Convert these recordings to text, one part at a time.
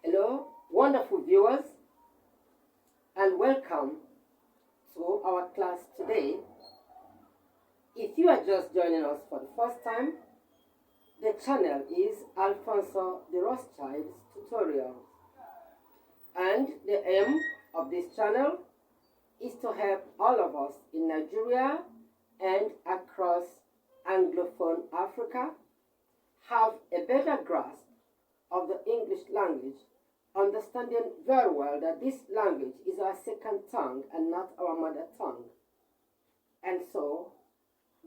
Hello, wonderful viewers, and welcome to our class today. If you are just joining us for the first time, the channel is Alfonso de Rothschild's Tutorials, and the aim of this channel is to help all of us in Nigeria and across Anglophone Africa have a better grasp of the English language, understanding very well that this language is our second tongue and not our mother tongue. And so,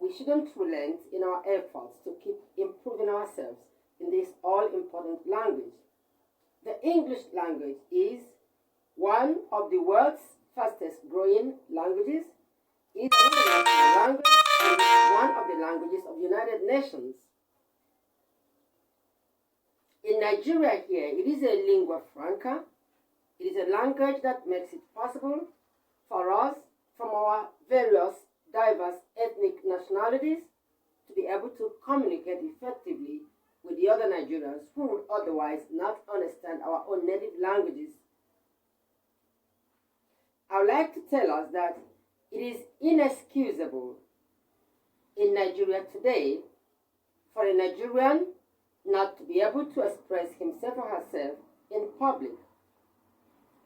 we shouldn't relent in our efforts to keep improving ourselves in this all-important language. The English language is one of the world's fastest growing languages. It is an international language and is one of the languages of the United Nations. In Nigeria here, it is a lingua franca. It is a language that makes it possible for us from our various diverse ethnic nationalities to be able to communicate effectively with the other Nigerians who would otherwise not understand our own native languages. I would like to tell us that it is inexcusable in Nigeria today for a Nigerian not to be able to express himself or herself in public.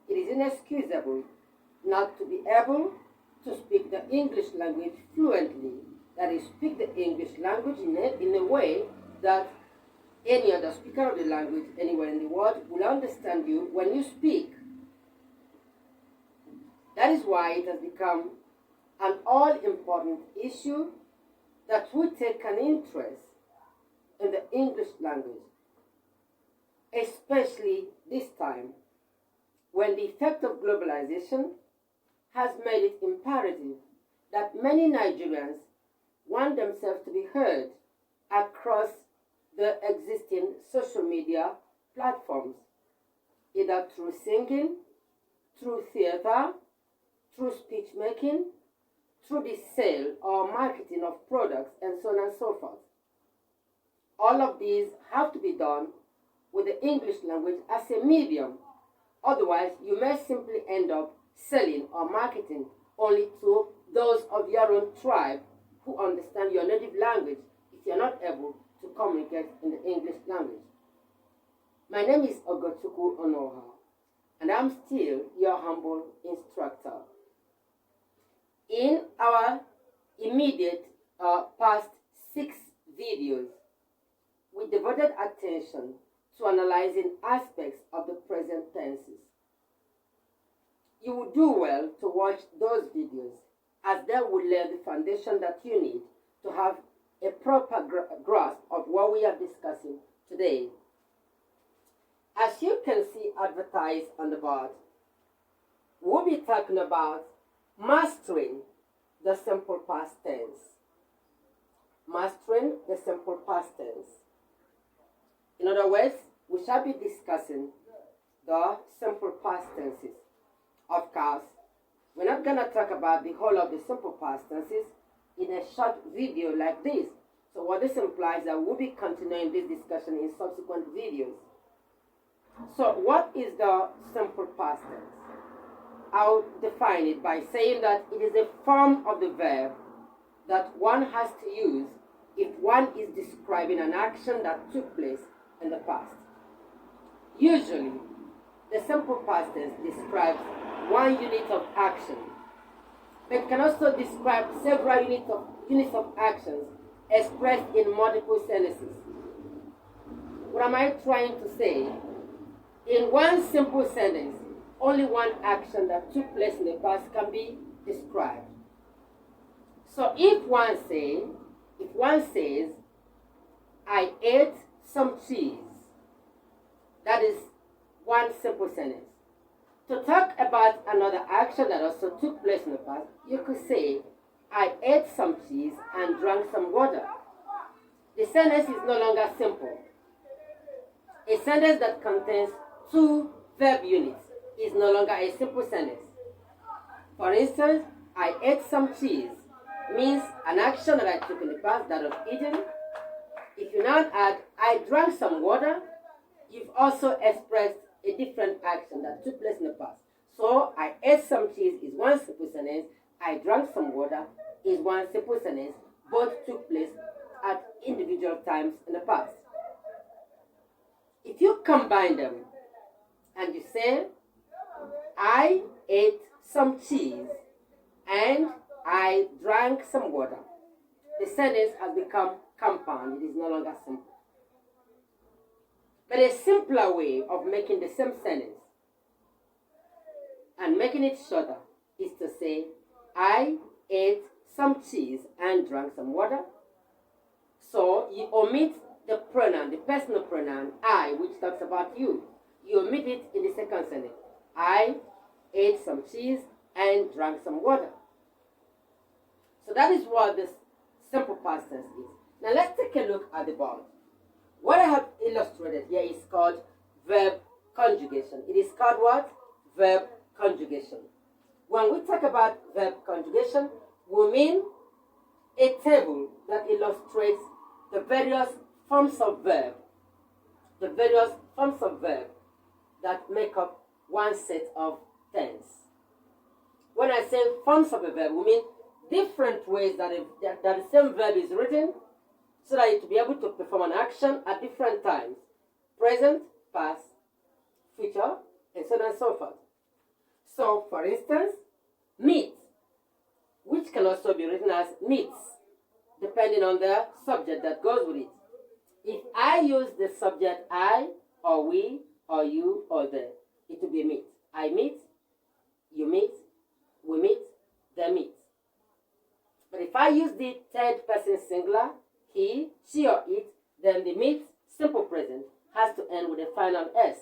It is inexcusable not to be able to speak the English language fluently, that is, speak the English language in a way that any other speaker of the language anywhere in the world will understand you when you speak. That is why it has become an all-important issue that we take an interest in the English language, especially this time when the effect of globalization has made it imperative that many Nigerians want themselves to be heard across the existing social media platforms, either through singing, through theater, through speech making, through the sale or marketing of products, and so on and so forth. All of these have to be done with the English language as a medium. Otherwise, you may simply end up selling or marketing only to those of your own tribe who understand your native language if you're not able to communicate in the English language. My name is Ogochukwuonuoha, and I'm still your humble instructor. In our immediate past 6 videos, we devoted attention to analyzing aspects of the present tenses. You will do well to watch those videos, as they will lay the foundation that you need to have a proper grasp of what we are discussing today. As you can see advertised on the board, we'll be talking about mastering the simple past tense. Mastering the simple past tense. In other words, we shall be discussing the simple past tenses. Of course, we're not going to talk about the whole of the simple past tenses in a short video like this. So what this implies that we'll be continuing this discussion in subsequent videos. So what is the simple past tense? I'll define it by saying that it is a form of the verb that one has to use if one is describing an action that took place in the past. Usually, the simple past tense describes one unit of action, but it can also describe several units of actions expressed in multiple sentences. What am I trying to say? In one simple sentence, only one action that took place in the past can be described. So if one says, I ate some cheese, that is one simple sentence. To talk about another action that also took place in the past, you could say, I ate some cheese and drank some water. The sentence is no longer simple. A sentence that contains 2 verb units is no longer a simple sentence. For instance, I ate some cheese means an action that I took in the past that was eaten. If you now add, I drank some water, you've also expressed a different action that took place in the past. So I ate some cheese is one simple sentence. I drank some water is one simple sentence. Both took place at individual times in the past. If you combine them and you say, I ate some cheese and I drank some water, the sentence has become compound. It is no longer simple. But a simpler way of making the same sentence and making it shorter is to say, I ate some cheese and drank some water. So you omit the pronoun, the personal pronoun I, which talks about you. You omit it in the second sentence. I ate some cheese and drank some water. So that is what this simple past tense is. Now let's take a look at the board. What I have illustrated here is called verb conjugation. It is called what? Verb conjugation. When we talk about verb conjugation, we mean a table that illustrates the various forms of verb, that make up one set of tense. When I say forms of a verb, we mean different ways that the same verb is written so that it will be able to perform an action at different times. Present, past, future, and so on and so forth. So, for instance, meet, which can also be written as meets, depending on the subject that goes with it. If I use the subject I, or we, or you, or they, it will be meet. I meet, you meet, we meet, they meet. But if I use the third person singular, he, she, or it, then the meet, simple present, has to end with a final S.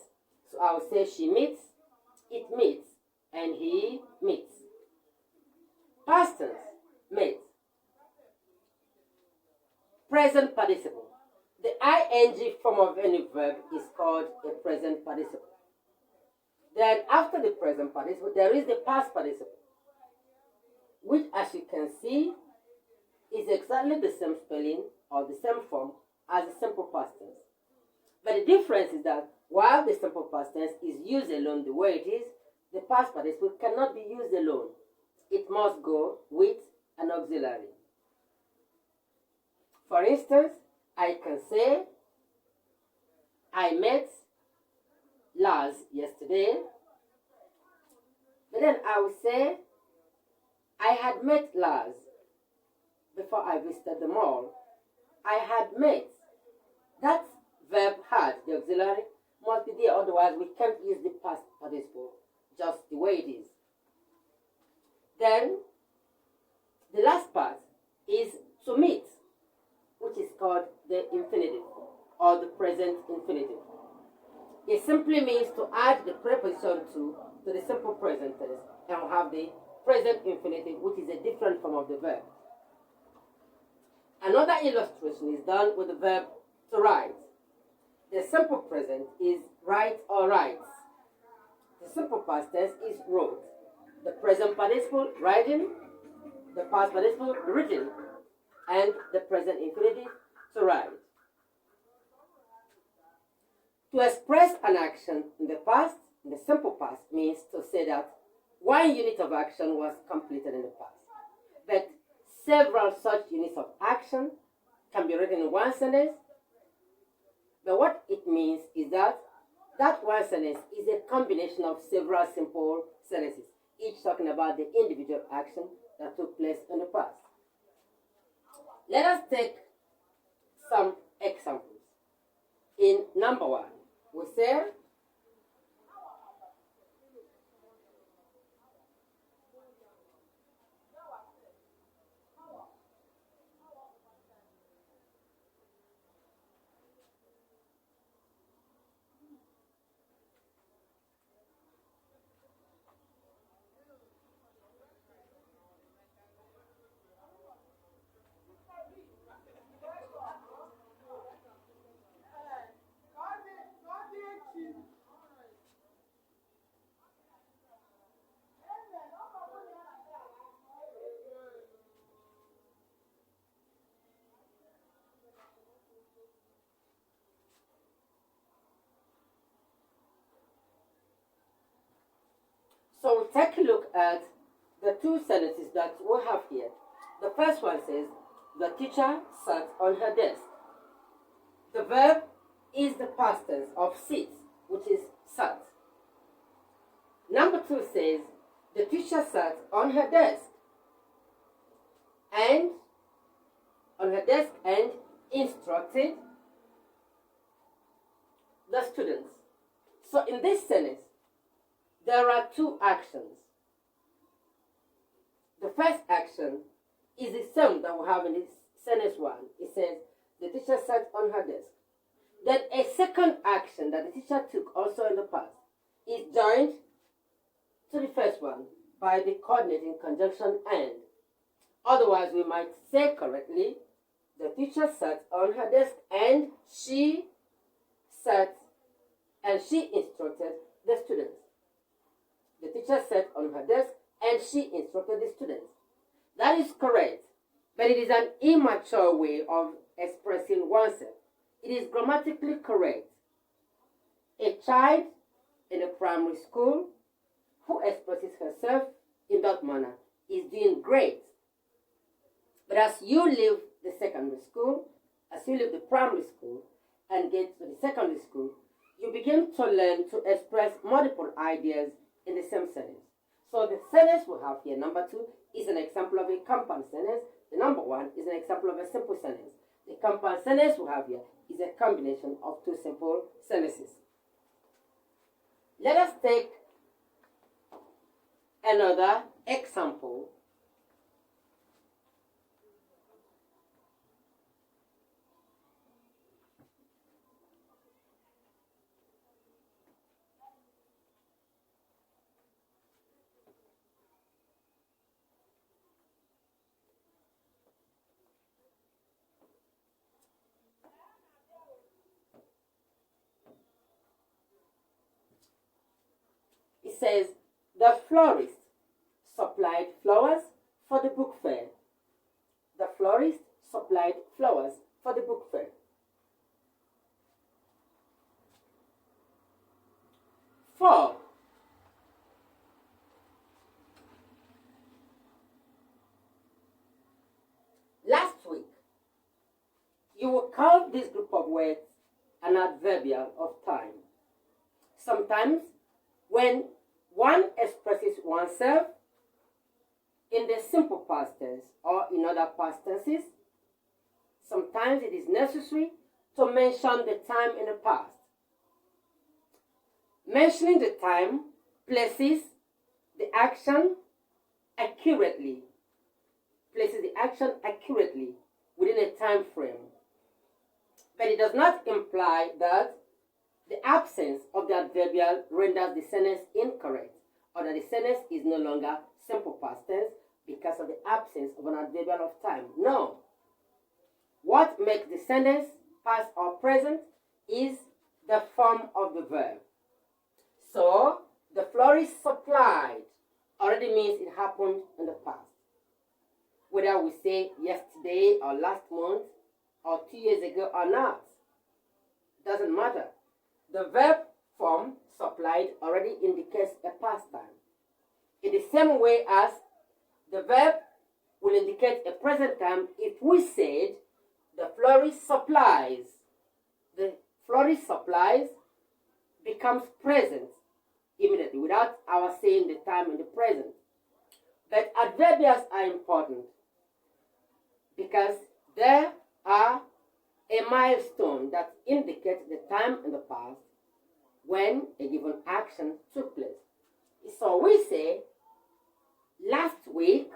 So I will say she meets, it meets, and he meets. Past tense, met. Present participle. The ing form of any verb is called a present participle. Then after the present participle, there is the past participle, which, as you can see, is exactly the same spelling or the same form as the simple past tense. But the difference is that while the simple past tense is used alone the way it is, the past participle cannot be used alone. It must go with an auxiliary. For instance, I can say, I met Lars yesterday. But then I will say, I had met Lars before I visited the mall. I had met. That verb had, the auxiliary, must be there, otherwise we can't use the past participle just the way it is. Then, the last part is to meet, which is called the infinitive, or the present infinitive. It simply means to add the preposition to the simple present tense, and we have the present infinitive, which is a different form of the verb. Another illustration is done with the verb to write. The simple present is write or writes. The simple past tense is wrote. The present participle, writing. The past participle, written. And the present infinitive, to write. To express an action in the past, in the simple past, means to say that one unit of action was completed in the past. But several such units of action can be written in one sentence. But what it means is that that one sentence is a combination of several simple sentences, each talking about the individual action that took place in the past. Let us take some examples. In number 1, we say, So we'll take a look at the two sentences that we have here. The first one says, the teacher sat on her desk. The verb is the past tense of sit, which is sat. Number 2 says, the teacher sat on her desk and instructed the students. So in this sentence, there are two actions. The first action is the same that we have in this sentence 1. It says, the teacher sat on her desk. Then a second action that the teacher took also in the past is joined to the first one by the coordinating conjunction and. Otherwise, we might say correctly, the teacher sat on her desk and she instructed the students. The teacher sat on her desk and she instructed the students. That is correct, but it is an immature way of expressing oneself. It is grammatically correct. A child in a primary school who expresses herself in that manner is doing great. But as you leave the secondary school, as you leave the primary school and get to the secondary school, you begin to learn to express multiple ideas in the same sentence. So the sentence we have here, number 2, is an example of a compound sentence. The number 1 is an example of a simple sentence. The compound sentence we have here is a combination of two simple sentences. Let us take another example. It says, the florist supplied flowers for the book fair. The florist supplied flowers for the book fair. 4. Last week, you will call this group of words an adverbial of time. Sometimes, when one expresses oneself in the simple past tense or in other past tenses, sometimes it is necessary to mention the time in the past. Mentioning the time places the action accurately, within a time frame. But it does not imply that the absence of the adverbial renders the sentence incorrect, or that the sentence is no longer simple past tense because of the absence of an adverbial of time. No. What makes the sentence past or present is the form of the verb. So, the florist supplied already means it happened in the past. Whether we say yesterday or last month or 2 years ago or not, doesn't matter. The verb form supplied already indicates a past time. In the same way as the verb will indicate a present time if we said the florist supplies. The florist supplies becomes present immediately without our saying the time in the present. But adverbials are important because there are a milestone that indicates the time in the past when a given action took place. So we say, last week,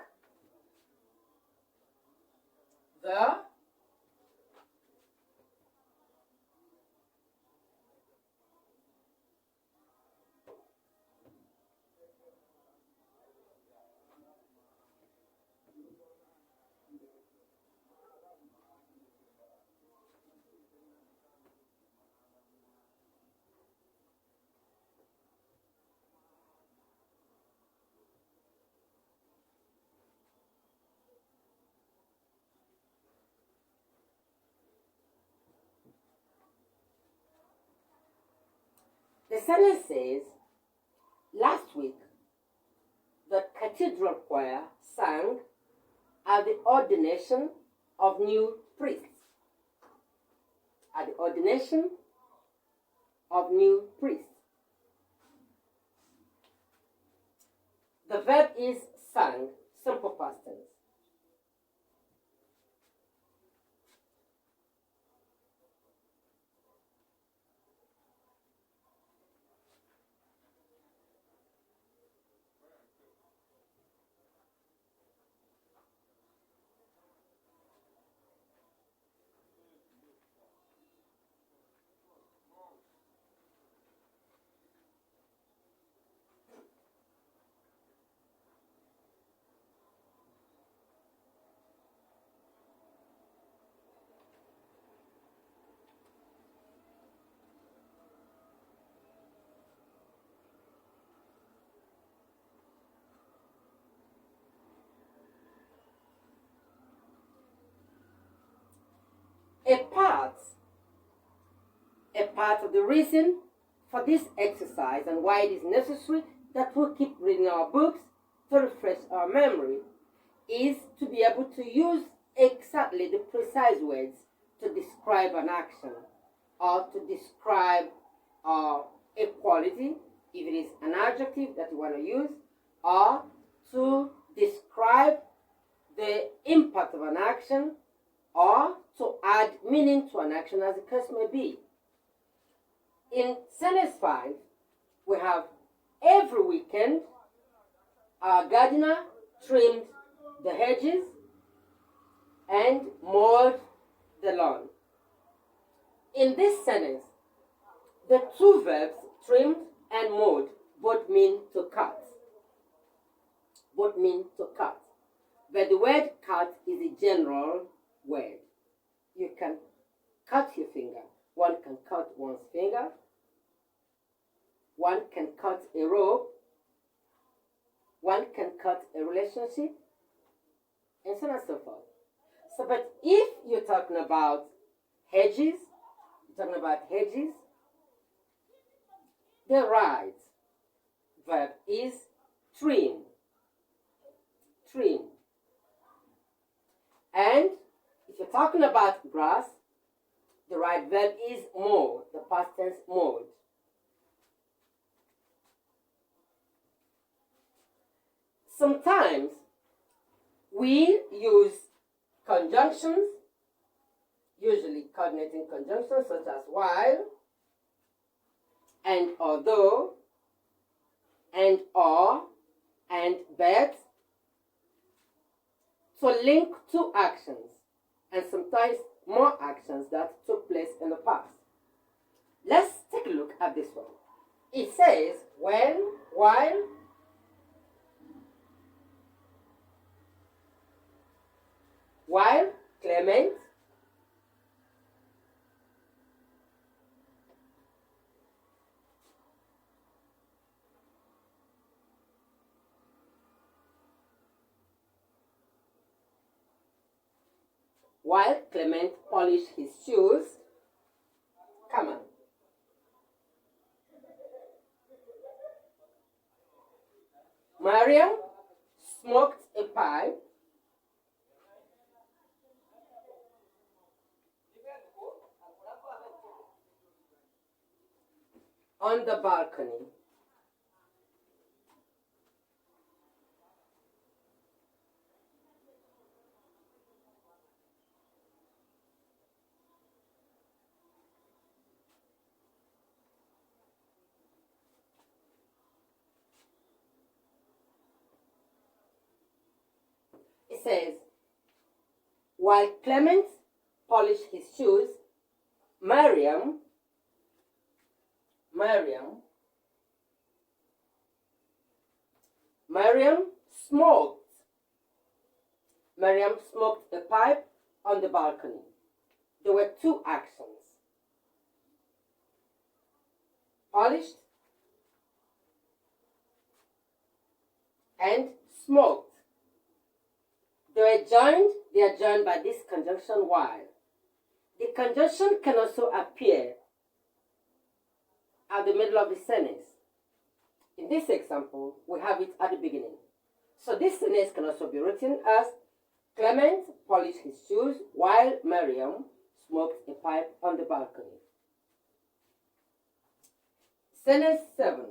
the sentence says, last week, cathedral choir sang at the ordination of new priests. At the ordination of new priests. The verb is sang, simple past tense. A part of the reason for this exercise and why it is necessary that we keep reading our books to refresh our memory is to be able to use exactly the precise words to describe an action or to describe a quality, if it is an adjective that you want to use, or to describe the impact of an action, or to add meaning to an action, as the case may be. In sentence 5, we have every weekend our gardener trimmed the hedges and mowed the lawn. In this sentence, the two verbs trimmed and mowed both mean to cut. Both mean to cut. But the word cut is a general word. You can cut your finger. One can cut one's finger. One can cut a rope. One can cut a relationship. And so on and so forth. So, but if you're talking about hedges, the right verb is trim. Trim. And if you're talking about grass, the right verb is mow, the past tense mowed. Sometimes we use conjunctions, usually coordinating conjunctions such as while, and although, and or, and but, to link two actions, and sometimes more actions that took place in the past. Let's take a look at this one. It says when, while, Clement polished his shoes. Come on. Mariam smoked a pipe. On the balcony. It says, while Clement polished his shoes, Mariam smoked a pipe on the balcony. There were two actions. Polished and smoked. They are joined by this conjunction while. The conjunction can also appear at the middle of the sentence. In this example, we have it at the beginning. So this sentence can also be written as Clement polished his shoes while Miriam smoked a pipe on the balcony. Sentence 7.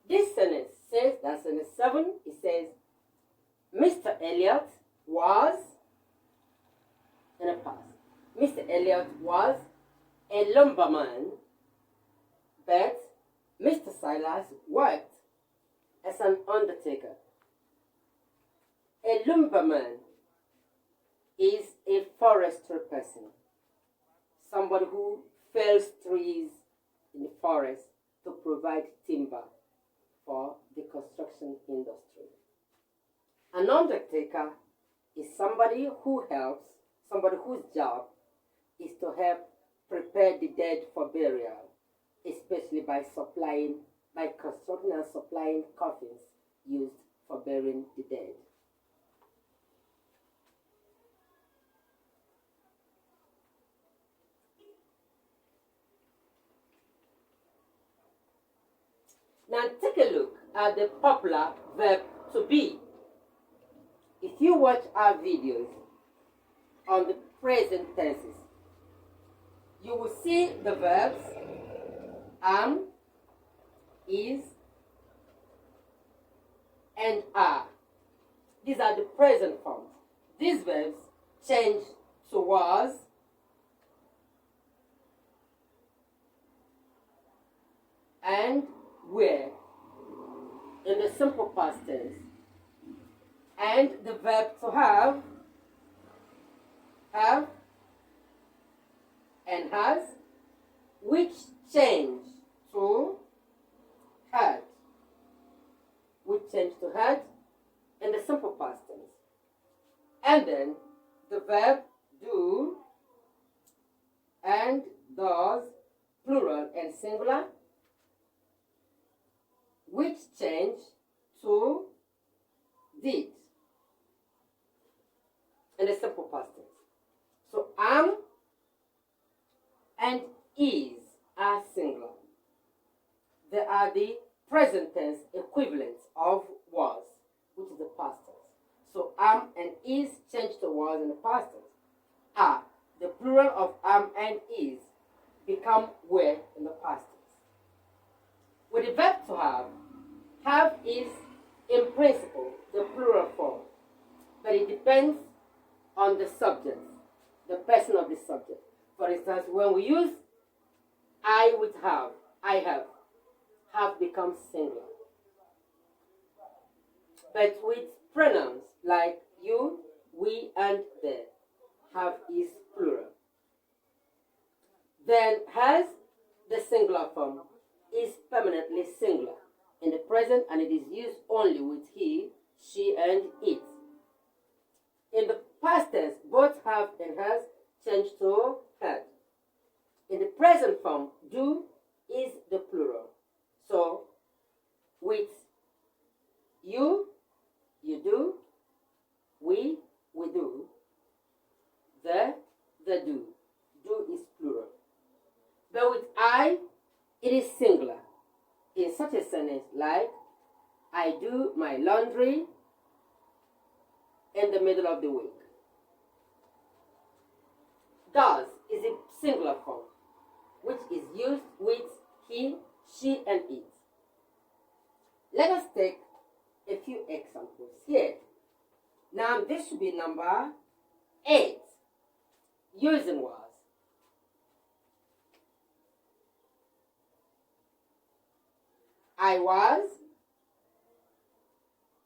This sentence says, that sentence 7, it says, Mr. Elliot was, in the past, Mr. Elliot was a lumberman, but Mr. Silas worked as an undertaker. A lumberman is a forestry person, somebody who fells trees in the forest to provide timber for the construction industry. An undertaker is somebody who helps, somebody whose job is to help prepare the dead for burial, especially by constructing and supplying coffins used for burying the dead. Now take a look at the popular verb to be. If you watch our videos on the present tenses, you will see the verbs am, is, and are. These are the present forms. These verbs change to was, and were in the simple past tense. And the verb to have, and has, which change to had, which change to had in the simple past tense. And then the verb do and does, plural and singular, which change to did in the simple past tense. So am and is are singular. They are the present tense equivalents of was, which is the past tense. So am and is change to was in the past tense. Are, the plural of am and is, become were in the past tense. With the verb to have is in principle the plural form, but it depends on the subject, the person of the subject. For instance, when we use I with have, I have becomes singular. But with pronouns like you, we, and they, have is plural. Then has, the singular form, is permanently singular in the present, and it is used only with he, she, and it. In the past tense, both have and has change to had. In the present form, do is the plural. So, with you, you do, we do, they do. Do is plural. But with I, it is singular. In such a sentence like, I do my laundry in the middle of the week. Does is a singular form. which is used with he, she, and it. Let us take a few examples here. Now, this should be number 8. Using was. I was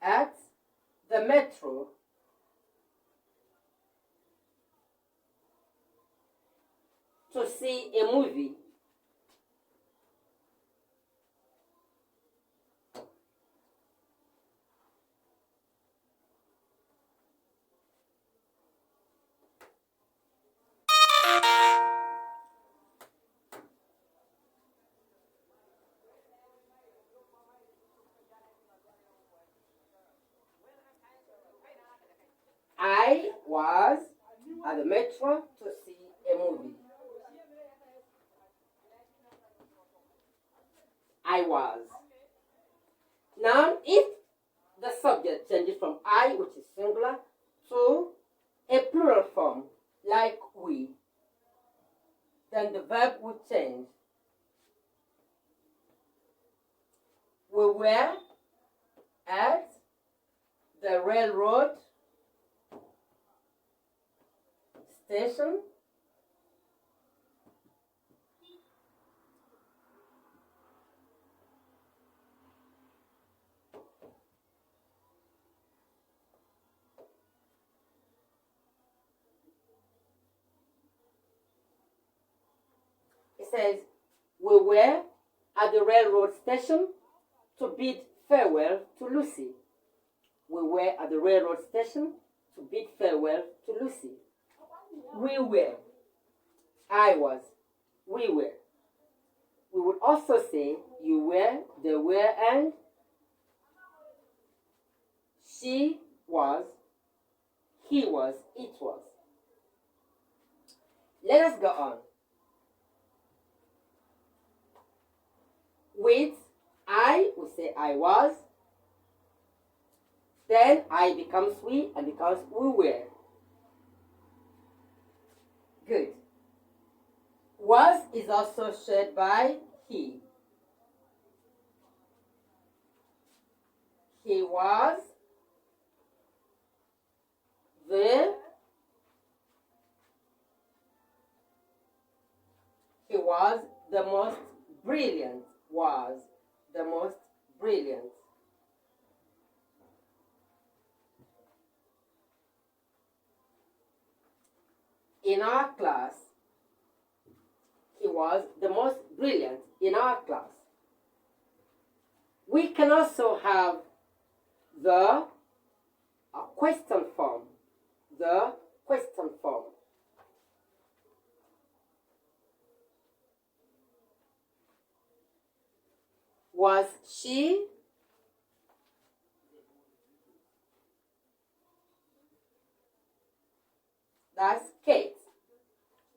at the metro to see a movie. I was at the metro to see a movie. I was. Now, if the subject changes from I, which is singular, to a plural form, like we, then the verb would change. We were at the railroad station It says, we were at the railroad station to bid farewell to Lucy. We were at the railroad station to bid farewell to Lucy. We were. I was. We were. We would also say you were, they were, and she was, he was, it was. Let us go on. With I, we say I was. Then I becomes we and becomes we were. Good. Was is also shared by he. He was the most brilliant. Was the most brilliant. In our class, he was the most brilliant in our class. We can also have the question form. The question form. Was she? That's Kate.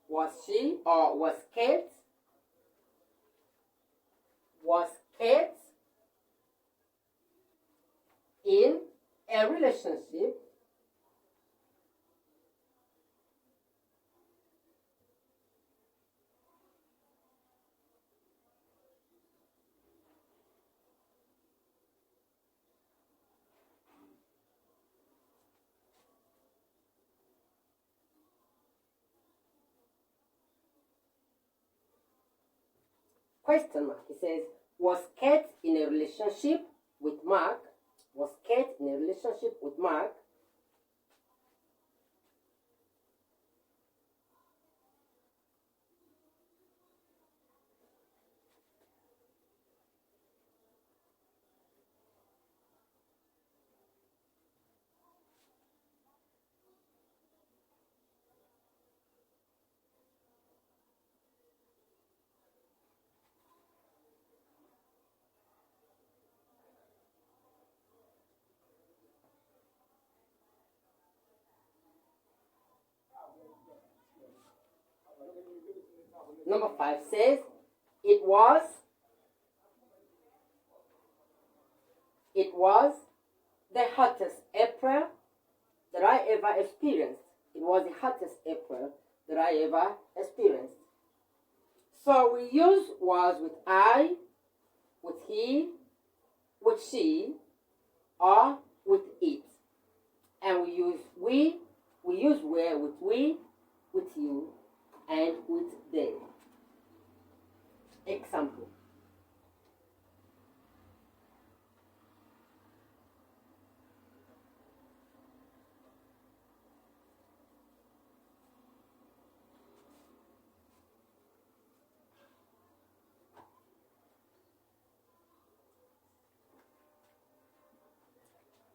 Was she or was Kate? Was Kate in a relationship? Question mark. It says, was Kate in a relationship with Mark? Was Kate in a relationship with Mark? Number 5 says, it was the hottest April that I ever experienced. It was the hottest April that I ever experienced. So we use was with I, with he, with she, or with it. And we use were with we, with you, and with they. Example.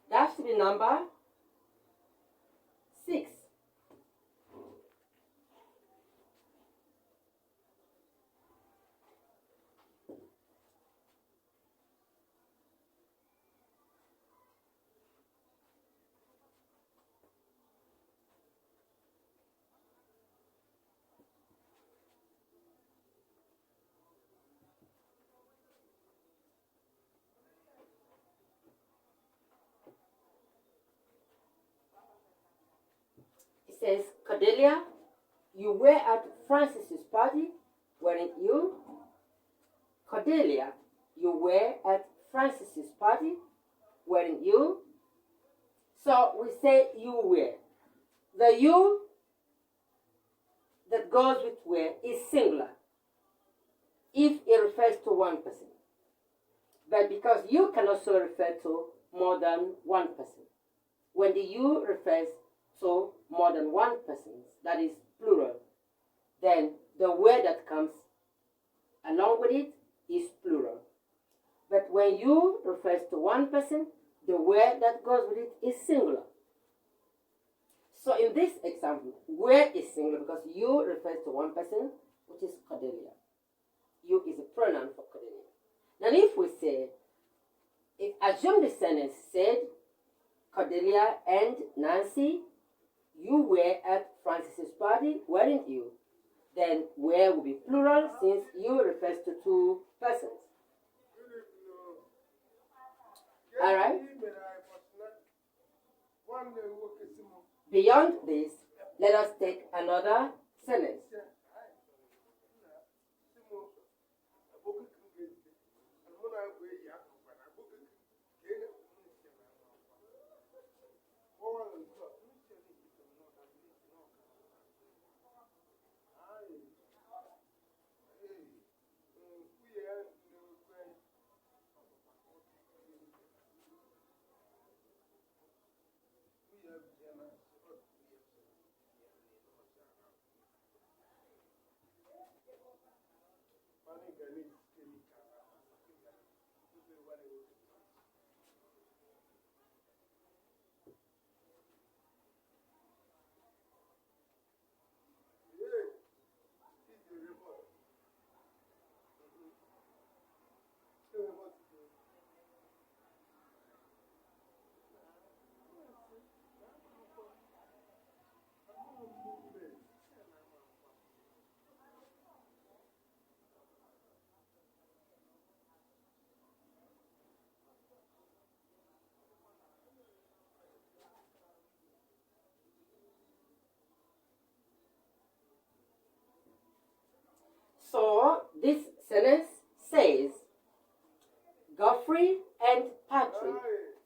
That should be number 6. It says, Cordelia, you were at Francis's party, weren't you? Cordelia, you were at Francis's party, weren't you? So we say you were. The you that goes with were is singular if it refers to one person. But because you can also refer to more than one person. When the you refers to more than one person, that is plural, then the word that comes along with it is plural. But when you refers to one person, the word that goes with it is singular. So in this example, where is singular because you refers to one person, which is Cordelia. You is a pronoun for Cordelia. Now if we say, assume the sentence said, Cordelia and Nancy, you were at Francis's party, weren't you? Then where will be plural since you refers to two persons. Alright? Beyond this, let us take another sentence. So this sentence says, Godfrey and Patrick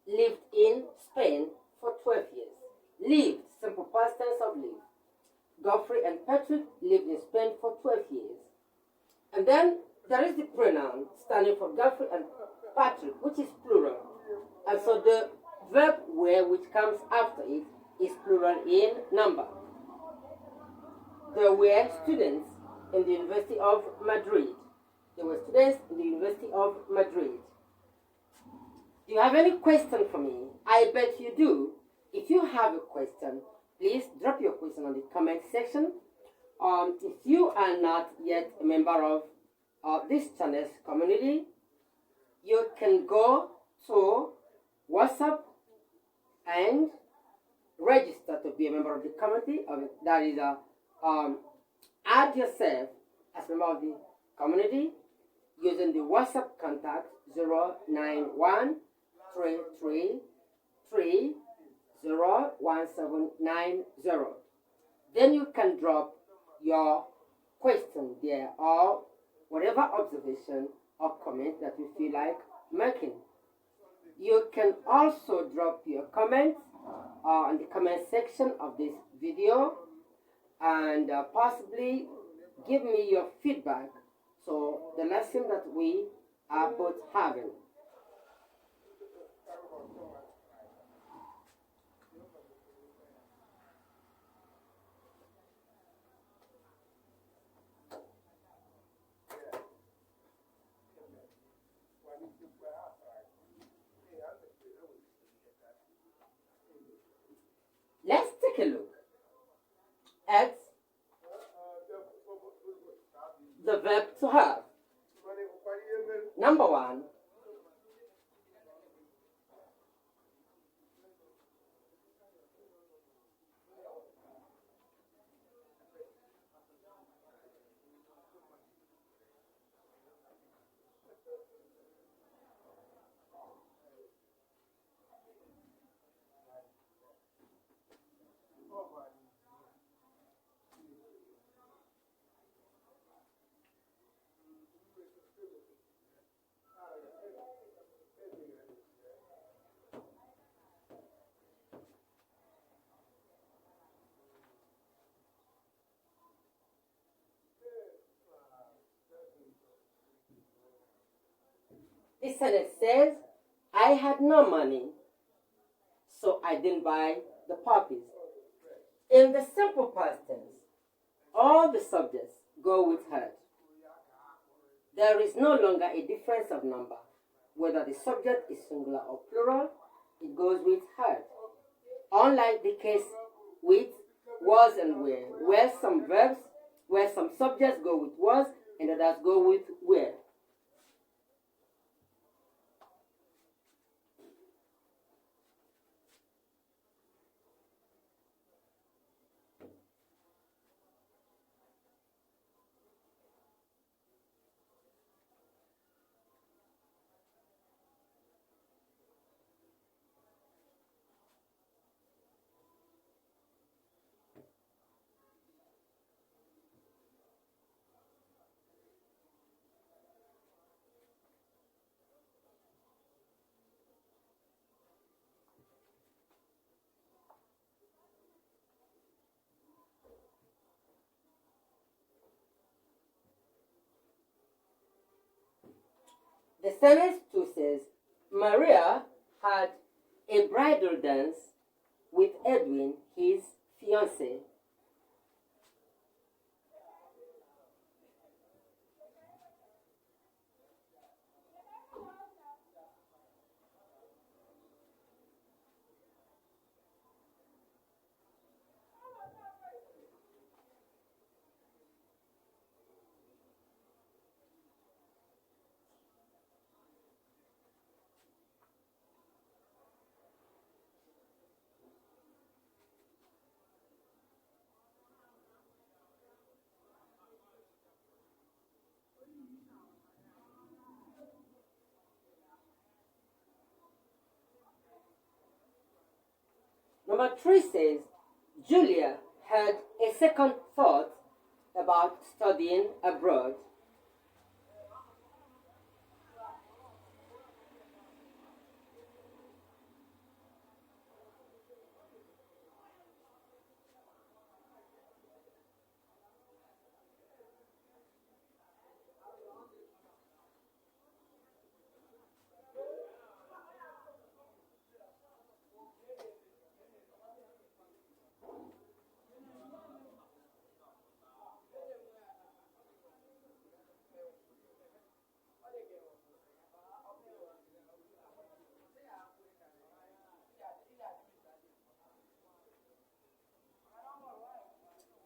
lived in Spain for 12 years. Lived, simple past tense of lived. Godfrey and Patrick lived in Spain for 12 years. And then there is the pronoun standing for Godfrey and Patrick, which is plural. And so the verb were, which comes after it, is plural in number. There were students in the University of Madrid. There were students in the University of Madrid. Do you have any question for me? I bet you do. If you have a question, please drop your question on the comment section. If you are not yet a member of this channel's community, you can go to WhatsApp and register to be a member of the community. That is add yourself as a member of the community using the WhatsApp contact 09133301790. Then you can drop your question there or whatever observation or comment that you feel like making. You can also drop your comments in the comment section of this video and possibly give me your feedback. So the lesson that we are both having. Let's take a look at the verb to have. Number one, this sentence says, I had no money, so I didn't buy the puppies. In the simple past tense, all the subjects go with had. There is no longer a difference of number. Whether the subject is singular or plural, it goes with had. Unlike the case with was and where some subjects go with was and others go with were. The sentence 2 says, Maria had a bridal dance with Edwin, his fiancé. Number 3 says, Julia had a second thought about studying abroad.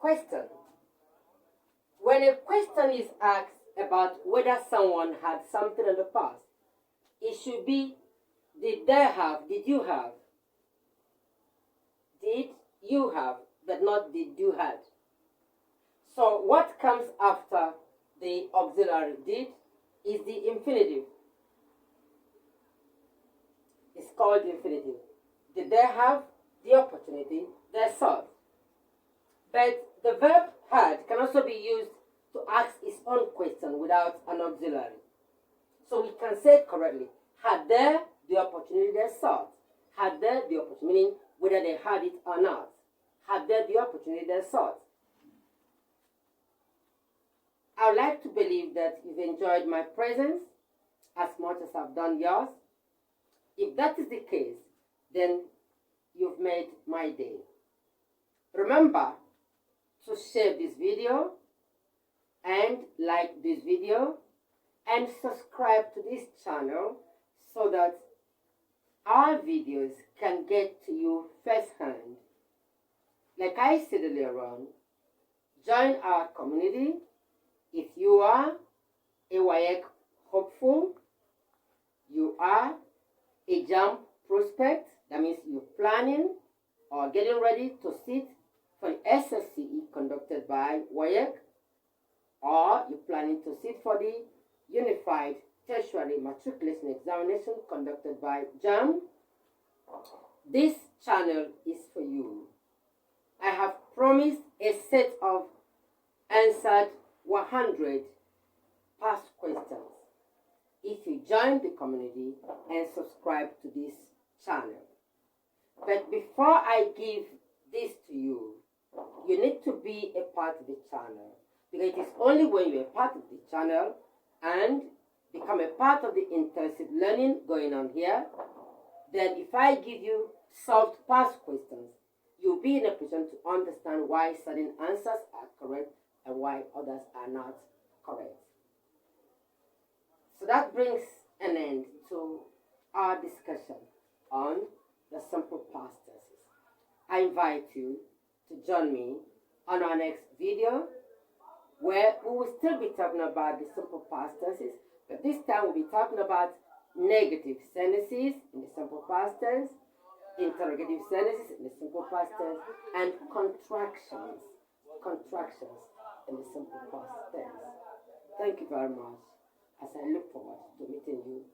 Question. When a question is asked about whether someone had something in the past, it should be, did they have, did you have? Did you have, but not did you had. So what comes after the auxiliary did is the infinitive. It's called the infinitive. Did they have the opportunity? They sought. But the verb had can also be used to ask its own question without an auxiliary. So we can say correctly, had they the opportunity they sought? Had they the opportunity, meaning whether they had it or not? Had they the opportunity they sought? I would like to believe that you've enjoyed my presence as much as I've done yours. If that is the case, then you've made my day. Remember to share this video and like this video and subscribe to this channel so that our videos can get to you firsthand. Like I said earlier on, join our community. If you are a WAEC hopeful, you are a JAMB prospect, that means you're planning or getting ready to sit for the SSCE conducted by WAEC, or you're planning to sit for the Unified Tertiary Matriculation Examination conducted by JAMB, this channel is for you. I have promised a set of answered 100 past questions if you join the community and subscribe to this channel. But before I give this to you, you need to be a part of the channel, because it is only when you're a part of the channel and become a part of the intensive learning going on here, then if I give you solved past questions, you'll be in a position to understand why certain answers are correct and why others are not correct. So that brings an end to our discussion on the simple past tenses. I invite you to join me on our next video, where we will still be talking about the simple past tenses, but this time we'll be talking about negative sentences in the simple past tense, interrogative sentences in the simple past tense, and contractions in the simple past tense. Thank you very much, as I look forward to meeting you